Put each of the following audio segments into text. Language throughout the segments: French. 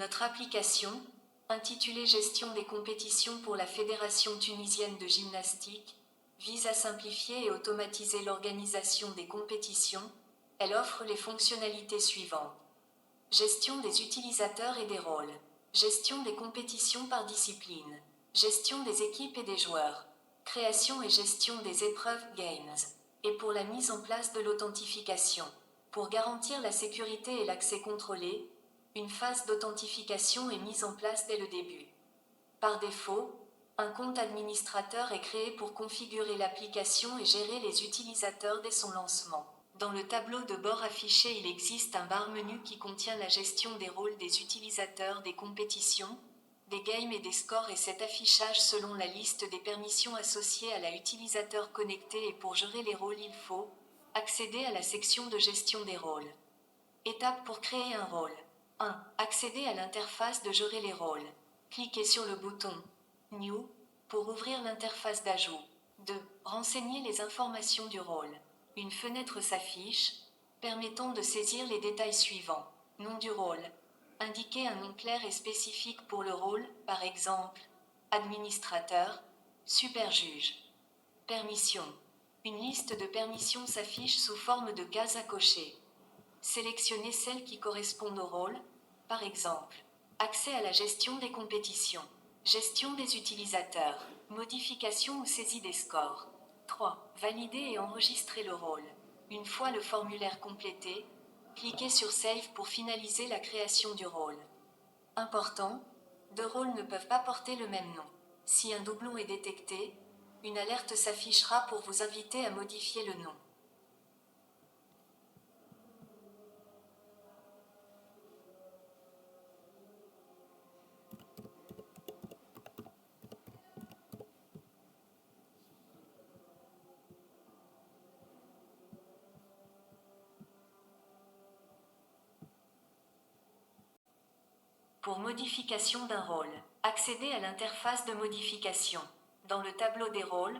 Notre application, intitulée Gestion des compétitions pour la Fédération tunisienne de gymnastique, vise à simplifier et automatiser l'organisation des compétitions. Elle offre les fonctionnalités suivantes. Gestion des utilisateurs et des rôles. Gestion des compétitions par discipline. Gestion des équipes et des joueurs. Création et gestion des épreuves Games. Et pour la mise en place de l'authentification. Pour garantir la sécurité et l'accès contrôlé, une phase d'authentification est mise en place dès le début. Par défaut, un compte administrateur est créé pour configurer l'application et gérer les utilisateurs dès son lancement. Dans le tableau de bord affiché, il existe un bar menu qui contient la gestion des rôles des utilisateurs, des compétitions, des games et des scores, et cet affichage selon la liste des permissions associées à la utilisateur connecté. Et pour gérer les rôles, il faut accéder à la section de gestion des rôles. Étape pour créer un rôle. 1. Accéder à l'interface de gérer les rôles. Cliquez sur le bouton New pour ouvrir l'interface d'ajout. 2. Renseigner les informations du rôle. Une fenêtre s'affiche, permettant de saisir les détails suivants. Nom du rôle. Indiquez un nom clair et spécifique pour le rôle, par exemple, administrateur, super-juge. Permissions. Une liste de permissions s'affiche sous forme de cases à cocher. Sélectionnez celles qui correspondent au rôle, par exemple, accès à la gestion des compétitions, gestion des utilisateurs, modification ou saisie des scores. 3. Valider et enregistrer le rôle. Une fois le formulaire complété, cliquez sur Save pour finaliser la création du rôle. Important, deux rôles ne peuvent pas porter le même nom. Si un doublon est détecté, une alerte s'affichera pour vous inviter à modifier le nom. Pour modification d'un rôle, accédez à l'interface de modification. Dans le tableau des rôles,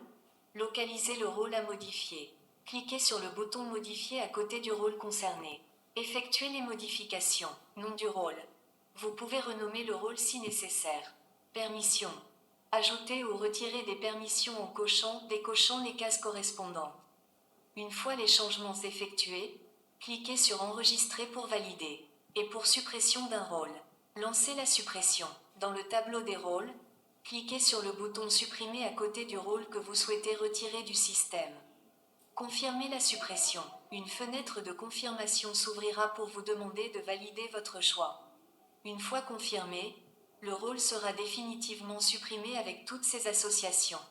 localisez le rôle à modifier. Cliquez sur le bouton Modifier à côté du rôle concerné. Effectuez les modifications. Nom du rôle. Vous pouvez renommer le rôle si nécessaire. Permissions. Ajouter ou retirer des permissions en décochant les cases correspondantes. Une fois les changements effectués, cliquez sur Enregistrer pour valider. Et pour suppression d'un rôle, lancez la suppression. Dans le tableau des rôles, cliquez sur le bouton Supprimer à côté du rôle que vous souhaitez retirer du système. Confirmez la suppression. Une fenêtre de confirmation s'ouvrira pour vous demander de valider votre choix. Une fois confirmé, le rôle sera définitivement supprimé avec toutes ses associations.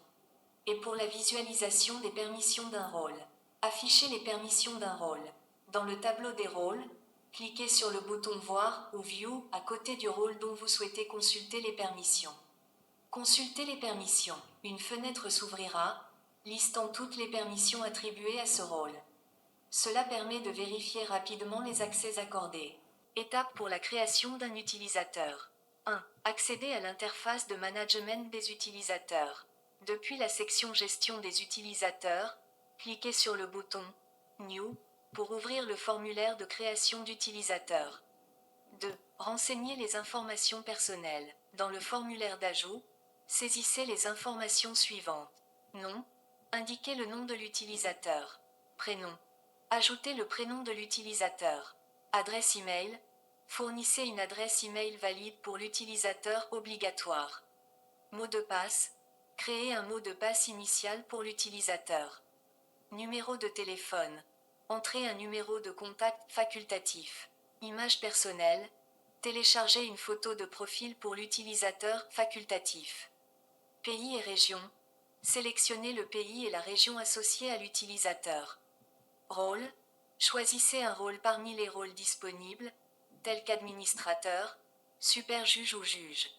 Et pour la visualisation des permissions d'un rôle, affichez les permissions d'un rôle. Dans le tableau des rôles, cliquez sur le bouton Voir ou View à côté du rôle dont vous souhaitez consulter les permissions. Consultez les permissions. Une fenêtre s'ouvrira, listant toutes les permissions attribuées à ce rôle. Cela permet de vérifier rapidement les accès accordés. Étape pour la création d'un utilisateur. 1. Accéder à l'interface de management des utilisateurs. Depuis la section Gestion des utilisateurs, cliquez sur le bouton New pour ouvrir le formulaire de création d'utilisateur. 2. Renseigner les informations personnelles. Dans le formulaire d'ajout, saisissez les informations suivantes. Nom. Indiquez le nom de l'utilisateur. Prénom. Ajoutez le prénom de l'utilisateur. Adresse email. Fournissez une adresse email valide pour l'utilisateur obligatoire. Mot de passe. Créez un mot de passe initial pour l'utilisateur. Numéro de téléphone. Entrez un numéro de contact facultatif. Image personnelle. Téléchargez une photo de profil pour l'utilisateur facultatif. Pays et région. Sélectionnez le pays et la région associés à l'utilisateur. Rôle. Choisissez un rôle parmi les rôles disponibles, tels qu'administrateur, super-juge ou juge.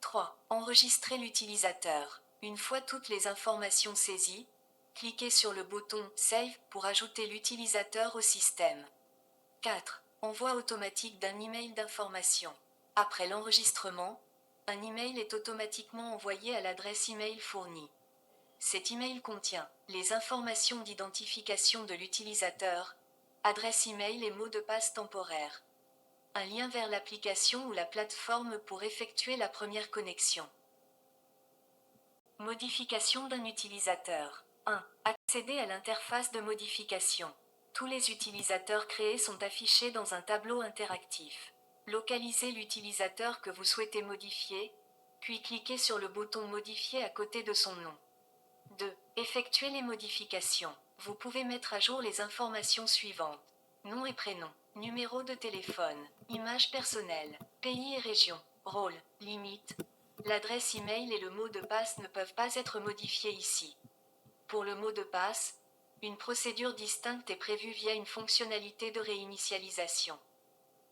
3. Enregistrez l'utilisateur. Une fois toutes les informations saisies, cliquez sur le bouton Save pour ajouter l'utilisateur au système. 4. Envoi automatique d'un email d'information. Après l'enregistrement, un email est automatiquement envoyé à l'adresse email fournie. Cet email contient les informations d'identification de l'utilisateur, adresse email et mot de passe temporaire. Un lien vers l'application ou la plateforme pour effectuer la première connexion. Modification d'un utilisateur. 1. Accéder à l'interface de modification. Tous les utilisateurs créés sont affichés dans un tableau interactif. Localisez l'utilisateur que vous souhaitez modifier, puis cliquez sur le bouton Modifier à côté de son nom. 2. Effectuer les modifications. Vous pouvez mettre à jour les informations suivantes. Nom et prénom, numéro de téléphone, image personnelle, pays et région, rôle, limite. L'adresse email et le mot de passe ne peuvent pas être modifiés ici. Pour le mot de passe, une procédure distincte est prévue via une fonctionnalité de réinitialisation.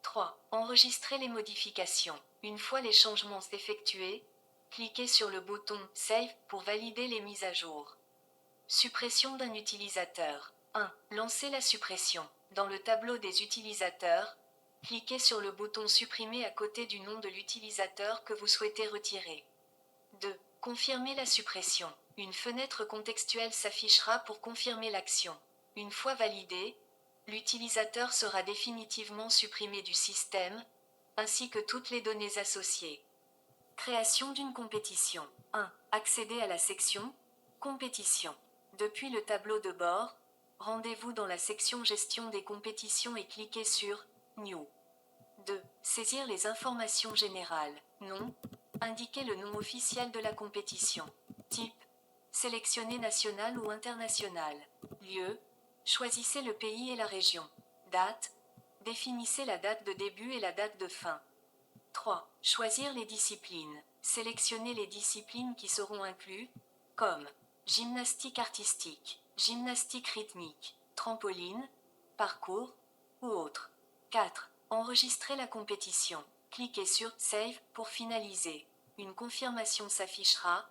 3. Enregistrer les modifications. Une fois les changements effectués, cliquez sur le bouton Save pour valider les mises à jour. Suppression d'un utilisateur. 1. Lancer la suppression. Dans le tableau des utilisateurs, cliquez sur le bouton Supprimer à côté du nom de l'utilisateur que vous souhaitez retirer. 2. Confirmer la suppression. Une fenêtre contextuelle s'affichera pour confirmer l'action. Une fois validée, l'utilisateur sera définitivement supprimé du système, ainsi que toutes les données associées. Création d'une compétition. 1. Accéder à la section Compétition. Depuis le tableau de bord, rendez-vous dans la section Gestion des compétitions et cliquez sur New. 2. Saisir les informations générales. Nom. Indiquez le nom officiel de la compétition. Type. Sélectionnez national ou international. Lieu. Choisissez le pays et la région. Date. Définissez la date de début et la date de fin. 3. Choisir les disciplines. Sélectionnez les disciplines qui seront inclus, comme gymnastique artistique, gymnastique rythmique, trampoline, parcours ou autre. 4. Enregistrer la compétition. Cliquez sur Save pour finaliser. Une confirmation s'affichera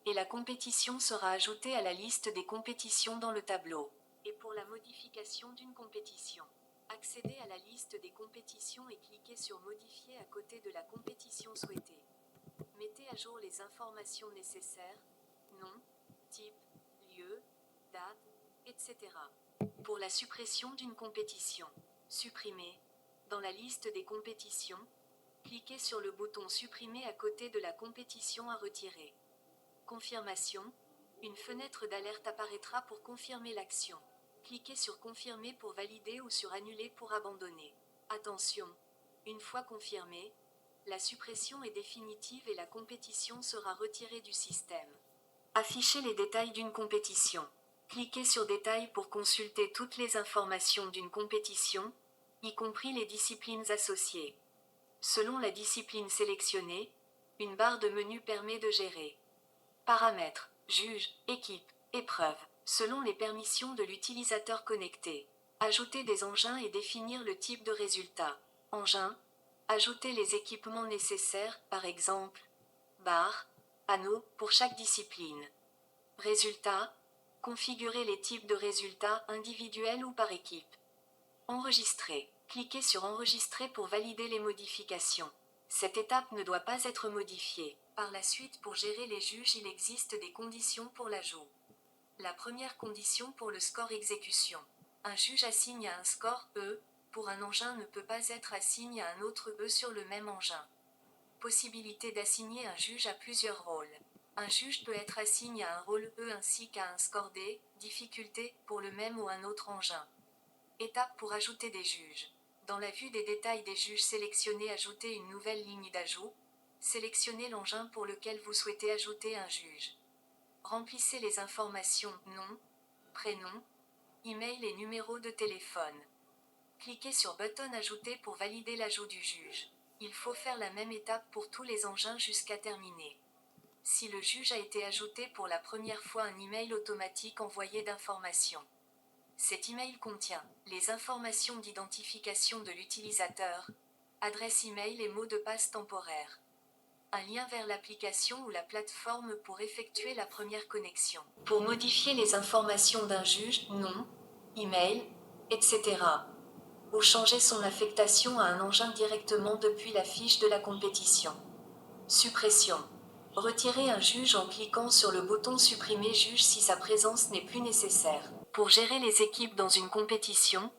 et la compétition sera ajoutée à la liste des compétitions dans le tableau. Et pour la modification d'une compétition, accédez à la liste des compétitions et cliquez sur Modifier à côté de la compétition souhaitée. Mettez à jour les informations nécessaires, nom, type, lieu, date, etc. Pour la suppression d'une compétition, supprimez. Dans la liste des compétitions, cliquez sur le bouton Supprimer à côté de la compétition à retirer. Confirmation. Une fenêtre d'alerte apparaîtra pour confirmer l'action. Cliquez sur Confirmer pour valider ou sur Annuler pour abandonner. Attention! Une fois confirmée, la suppression est définitive et la compétition sera retirée du système. Affichez les détails d'une compétition. Cliquez sur Détails pour consulter toutes les informations d'une compétition, y compris les disciplines associées. Selon la discipline sélectionnée, une barre de menu permet de gérer paramètres, juge, équipe, épreuve, selon les permissions de l'utilisateur connecté. Ajouter des engins et définir le type de résultat. Engin. Ajouter les équipements nécessaires, par exemple, barres, anneaux, pour chaque discipline. Résultat. Configurer les types de résultats individuels ou par équipe. Enregistrer. Cliquez sur Enregistrer pour valider les modifications. Cette étape ne doit pas être modifiée. Par la suite, pour gérer les juges, il existe des conditions pour l'ajout. La première condition pour le score exécution. Un juge assigne à un score E, pour un engin ne peut pas être assigné à un autre E sur le même engin. Possibilité d'assigner un juge à plusieurs rôles. Un juge peut être assigné à un rôle E ainsi qu'à un score D, difficulté, pour le même ou un autre engin. Étape pour ajouter des juges. Dans la vue des détails des juges sélectionnez Ajouter une nouvelle ligne d'ajout. Sélectionnez l'engin pour lequel vous souhaitez ajouter un juge. Remplissez les informations nom, prénom, email et numéro de téléphone. Cliquez sur bouton Ajouter pour valider l'ajout du juge. Il faut faire la même étape pour tous les engins jusqu'à terminer. Si le juge a été ajouté pour la première fois, un email automatique envoyé d'informations. Cet email contient les informations d'identification de l'utilisateur, adresse email et mot de passe temporaire. Un lien vers l'application ou la plateforme pour effectuer la première connexion. Pour modifier les informations d'un juge, nom, email, etc. Ou changer son affectation à un engin directement depuis la fiche de la compétition. Suppression. Retirer un juge en cliquant sur le bouton Supprimer juge si sa présence n'est plus nécessaire. Pour gérer les équipes dans une compétition,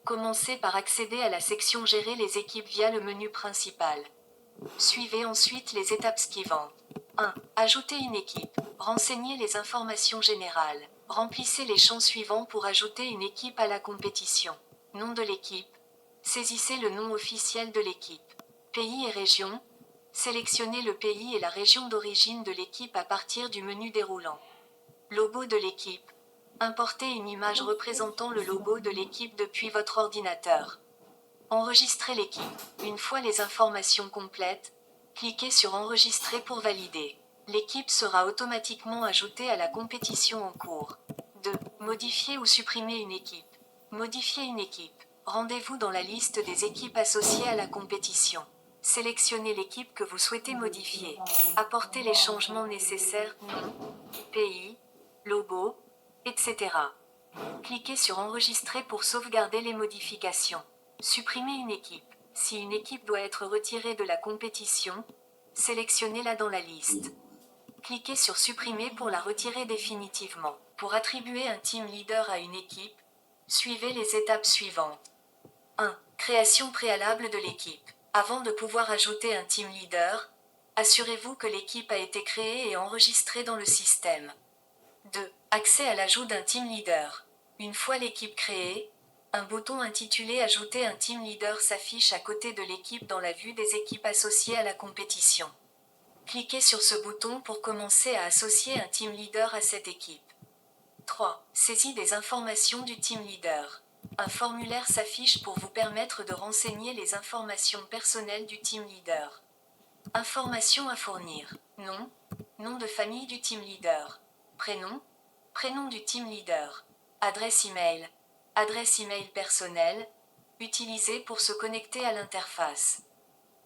Commencez par accéder à la section Gérer les équipes via le menu principal. Suivez ensuite les étapes suivantes. 1. Ajouter une équipe. Renseignez les informations générales. Remplissez les champs suivants pour ajouter une équipe à la compétition. Nom de l'équipe. Saisissez le nom officiel de l'équipe. Pays et région. Sélectionnez le pays et la région d'origine de l'équipe à partir du menu déroulant. Logo de l'équipe. Importez une image représentant le logo de l'équipe depuis votre ordinateur. Enregistrez l'équipe. Une fois les informations complètes, cliquez sur Enregistrer pour valider. L'équipe sera automatiquement ajoutée à la compétition en cours. 2. Modifier ou supprimer une équipe. Modifier une équipe. Rendez-vous dans la liste des équipes associées à la compétition. Sélectionnez l'équipe que vous souhaitez modifier. Apportez les changements nécessaires, nom, pays, logo, etc. Cliquez sur Enregistrer pour sauvegarder les modifications. Supprimer une équipe. Si une équipe doit être retirée de la compétition, sélectionnez-la dans la liste. Cliquez sur Supprimer pour la retirer définitivement. Pour attribuer un team leader à une équipe, suivez les étapes suivantes. 1. Création préalable de l'équipe. Avant de pouvoir ajouter un team leader, assurez-vous que l'équipe a été créée et enregistrée dans le système. 2. Accès à l'ajout d'un team leader. Une fois l'équipe créée, un bouton intitulé Ajouter un team leader s'affiche à côté de l'équipe dans la vue des équipes associées à la compétition. Cliquez sur ce bouton pour commencer à associer un team leader à cette équipe. 3. Saisie des informations du team leader. Un formulaire s'affiche pour vous permettre de renseigner les informations personnelles du team leader. Informations à fournir. Nom, nom de famille du team leader. Prénom, prénom du team leader. Adresse email personnelle, utilisée pour se connecter à l'interface.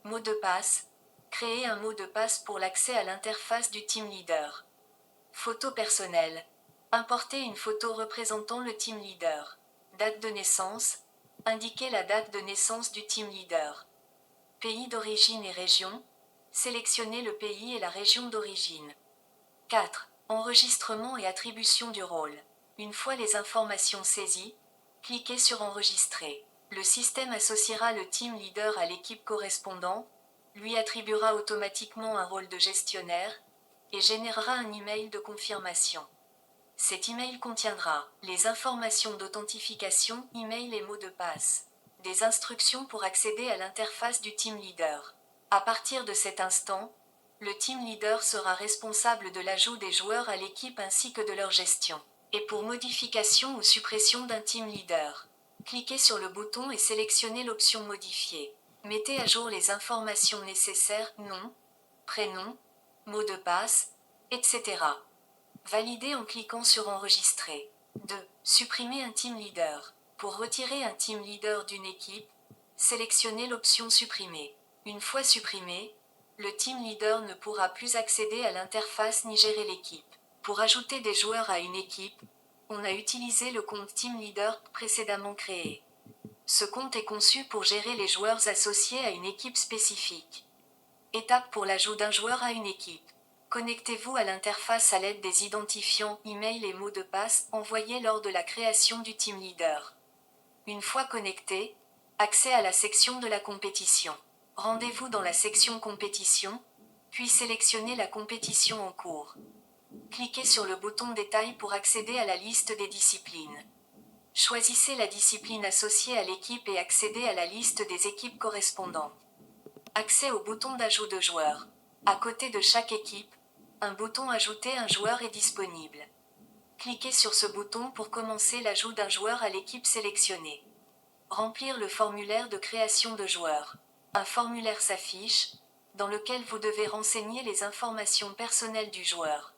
Mot de passe, créer un mot de passe pour l'accès à l'interface du team leader. Photo personnelle, importer une photo représentant le team leader. Date de naissance, indiquer la date de naissance du team leader. Pays d'origine et région, sélectionnez le pays et la région d'origine. 4. Enregistrement et attribution du rôle. Une fois les informations saisies, cliquez sur Enregistrer. Le système associera le team leader à l'équipe correspondante, lui attribuera automatiquement un rôle de gestionnaire, et générera un email de confirmation. Cet email contiendra les informations d'authentification, email et mot de passe, des instructions pour accéder à l'interface du team leader. À partir de cet instant, le team leader sera responsable de l'ajout des joueurs à l'équipe ainsi que de leur gestion. Et pour modification ou suppression d'un team leader, cliquez sur le bouton et sélectionnez l'option Modifier. Mettez à jour les informations nécessaires, nom, prénom, mot de passe, etc. Validez en cliquant sur Enregistrer. 2. Supprimer un team leader. Pour retirer un team leader d'une équipe, sélectionnez l'option Supprimer. Une fois supprimé, le team leader ne pourra plus accéder à l'interface ni gérer l'équipe. Pour ajouter des joueurs à une équipe, on a utilisé le compte Team Leader précédemment créé. Ce compte est conçu pour gérer les joueurs associés à une équipe spécifique. Étape pour l'ajout d'un joueur à une équipe. Connectez-vous à l'interface à l'aide des identifiants, email et mots de passe envoyés lors de la création du Team Leader. Une fois connecté, accès à la section de la compétition. Rendez-vous dans la section Compétition, puis sélectionnez la compétition en cours. Cliquez sur le bouton Détail pour accéder à la liste des disciplines. Choisissez la discipline associée à l'équipe et accédez à la liste des équipes correspondantes. Accès au bouton d'ajout de joueurs. À côté de chaque équipe, un bouton Ajouter un joueur est disponible. Cliquez sur ce bouton pour commencer l'ajout d'un joueur à l'équipe sélectionnée. Remplir le formulaire de création de joueurs. Un formulaire s'affiche, dans lequel vous devez renseigner les informations personnelles du joueur.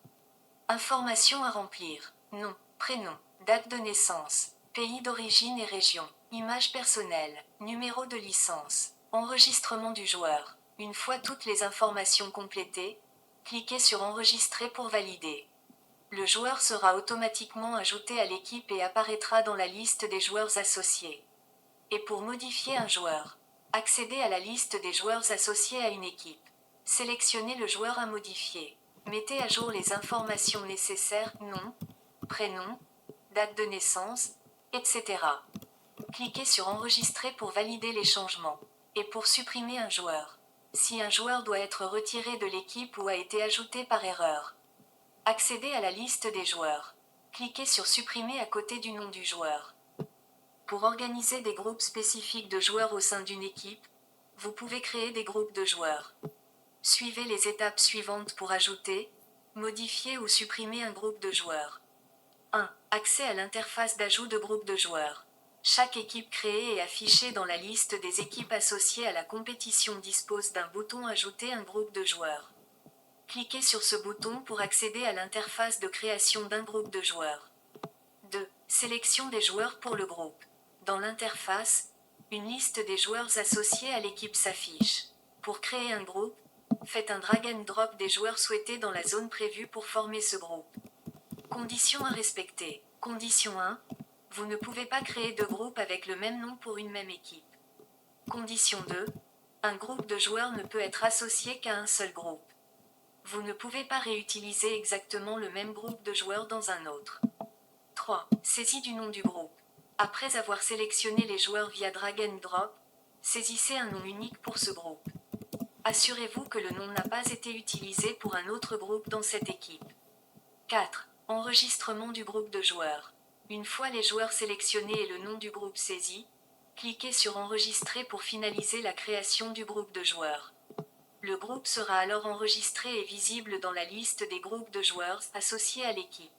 Informations à remplir. Nom, prénom, date de naissance, pays d'origine et région, image personnelle, numéro de licence, enregistrement du joueur. Une fois toutes les informations complétées, cliquez sur Enregistrer pour valider. Le joueur sera automatiquement ajouté à l'équipe et apparaîtra dans la liste des joueurs associés. Et pour modifier un joueur, accédez à la liste des joueurs associés à une équipe. Sélectionnez le joueur à modifier. Mettez à jour les informations nécessaires, nom, prénom, date de naissance, etc. Cliquez sur Enregistrer pour valider les changements. Et pour supprimer un joueur. Si un joueur doit être retiré de l'équipe ou a été ajouté par erreur. Accédez à la liste des joueurs. Cliquez sur Supprimer à côté du nom du joueur. Pour organiser des groupes spécifiques de joueurs au sein d'une équipe, vous pouvez créer des groupes de joueurs. Suivez les étapes suivantes pour ajouter, modifier ou supprimer un groupe de joueurs. 1. Accès à l'interface d'ajout de groupe de joueurs. Chaque équipe créée et affichée dans la liste des équipes associées à la compétition dispose d'un bouton Ajouter un groupe de joueurs. Cliquez sur ce bouton pour accéder à l'interface de création d'un groupe de joueurs. 2. Sélection des joueurs pour le groupe. Dans l'interface, une liste des joueurs associés à l'équipe s'affiche. Pour créer un groupe, faites un drag and drop des joueurs souhaités dans la zone prévue pour former ce groupe. Conditions à respecter. Condition 1. Vous ne pouvez pas créer de groupe avec le même nom pour une même équipe. Condition 2. Un groupe de joueurs ne peut être associé qu'à un seul groupe. Vous ne pouvez pas réutiliser exactement le même groupe de joueurs dans un autre. 3. Saisie du nom du groupe. Après avoir sélectionné les joueurs via drag and drop, saisissez un nom unique pour ce groupe. Assurez-vous que le nom n'a pas été utilisé pour un autre groupe dans cette équipe. 4. Enregistrement du groupe de joueurs. Une fois les joueurs sélectionnés et le nom du groupe saisi, cliquez sur Enregistrer pour finaliser la création du groupe de joueurs. Le groupe sera alors enregistré et visible dans la liste des groupes de joueurs associés à l'équipe.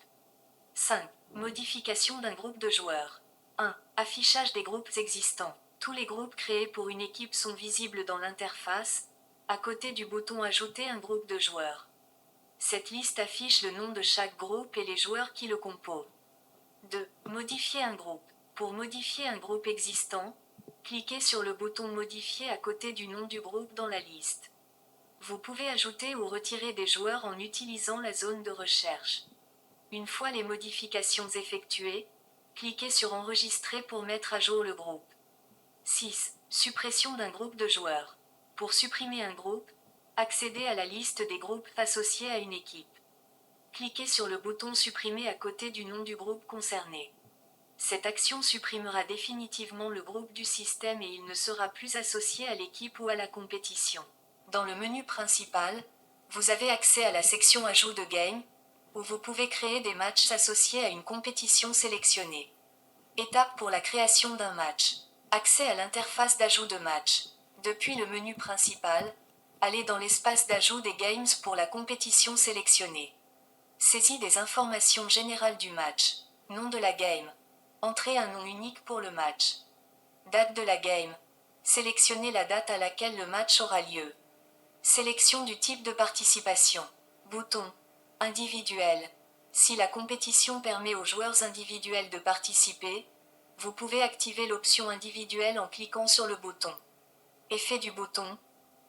5. Modification d'un groupe de joueurs. 1. Affichage des groupes existants. Tous les groupes créés pour une équipe sont visibles dans l'interface, à côté du bouton Ajouter un groupe de joueurs. Cette liste affiche le nom de chaque groupe et les joueurs qui le composent. 2. Modifier un groupe. Pour modifier un groupe existant, cliquez sur le bouton Modifier à côté du nom du groupe dans la liste. Vous pouvez ajouter ou retirer des joueurs en utilisant la zone de recherche. Une fois les modifications effectuées, cliquez sur Enregistrer pour mettre à jour le groupe. 6. Suppression d'un groupe de joueurs. Pour supprimer un groupe, accédez à la liste des groupes associés à une équipe. Cliquez sur le bouton Supprimer à côté du nom du groupe concerné. Cette action supprimera définitivement le groupe du système et il ne sera plus associé à l'équipe ou à la compétition. Dans le menu principal, vous avez accès à la section Ajout de game, où vous pouvez créer des matchs associés à une compétition sélectionnée. Étape pour la création d'un match. Accès à l'interface d'ajout de match. Depuis le menu principal, allez dans l'espace d'ajout des games pour la compétition sélectionnée. Saisie des informations générales du match. Nom de la game. Entrez un nom unique pour le match. Date de la game. Sélectionnez la date à laquelle le match aura lieu. Sélection du type de participation. Bouton. Individuel. Si la compétition permet aux joueurs individuels de participer, vous pouvez activer l'option individuelle en cliquant sur le bouton. Effet du bouton.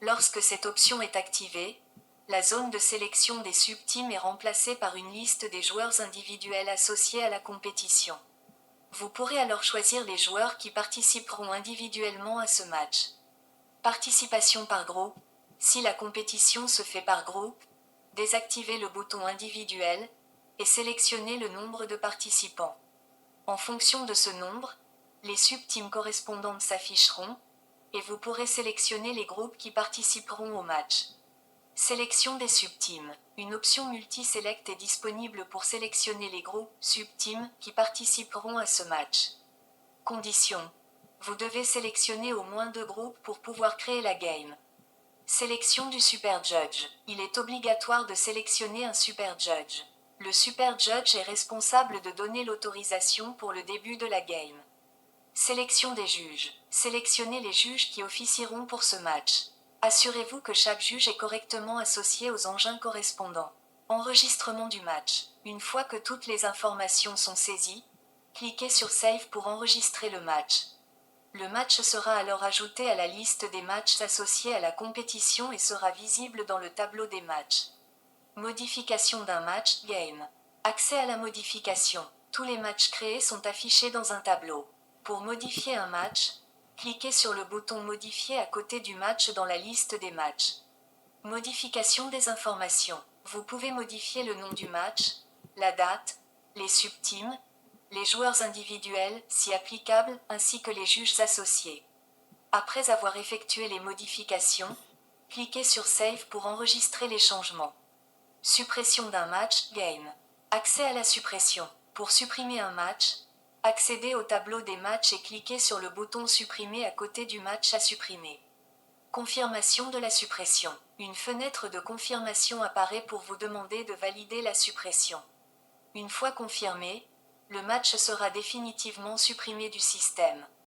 Lorsque cette option est activée, la zone de sélection des sub-teams est remplacée par une liste des joueurs individuels associés à la compétition. Vous pourrez alors choisir les joueurs qui participeront individuellement à ce match. Participation par groupe. Si la compétition se fait par groupe, désactivez le bouton individuel et sélectionnez le nombre de participants. En fonction de ce nombre, les sub-teams correspondantes s'afficheront et vous pourrez sélectionner les groupes qui participeront au match. Sélection des sub-teams. Une option multi-select est disponible pour sélectionner les groupes sub-teams qui participeront à ce match. Conditions. Vous devez sélectionner au moins 2 groupes pour pouvoir créer la game. Sélection du Super Judge. Il est obligatoire de sélectionner un Super Judge. Le Super Judge est responsable de donner l'autorisation pour le début de la game. Sélection des juges. Sélectionnez les juges qui officieront pour ce match. Assurez-vous que chaque juge est correctement associé aux engins correspondants. Enregistrement du match. Une fois que toutes les informations sont saisies, cliquez sur Save pour enregistrer le match. Le match sera alors ajouté à la liste des matchs associés à la compétition et sera visible dans le tableau des matchs. Modification d'un match, game. Accès à la modification. Tous les matchs créés sont affichés dans un tableau. Pour modifier un match, cliquez sur le bouton Modifier à côté du match dans la liste des matchs. Modification des informations. Vous pouvez modifier le nom du match, la date, les sub-teams, les joueurs individuels, si applicable, ainsi que les juges associés. Après avoir effectué les modifications, cliquez sur Save pour enregistrer les changements. Suppression d'un match, Game. Accès à la suppression. Pour supprimer un match, accédez au tableau des matchs et cliquez sur le bouton Supprimer à côté du match à supprimer. Confirmation de la suppression. Une fenêtre de confirmation apparaît pour vous demander de valider la suppression. Une fois confirmé, le match sera définitivement supprimé du système.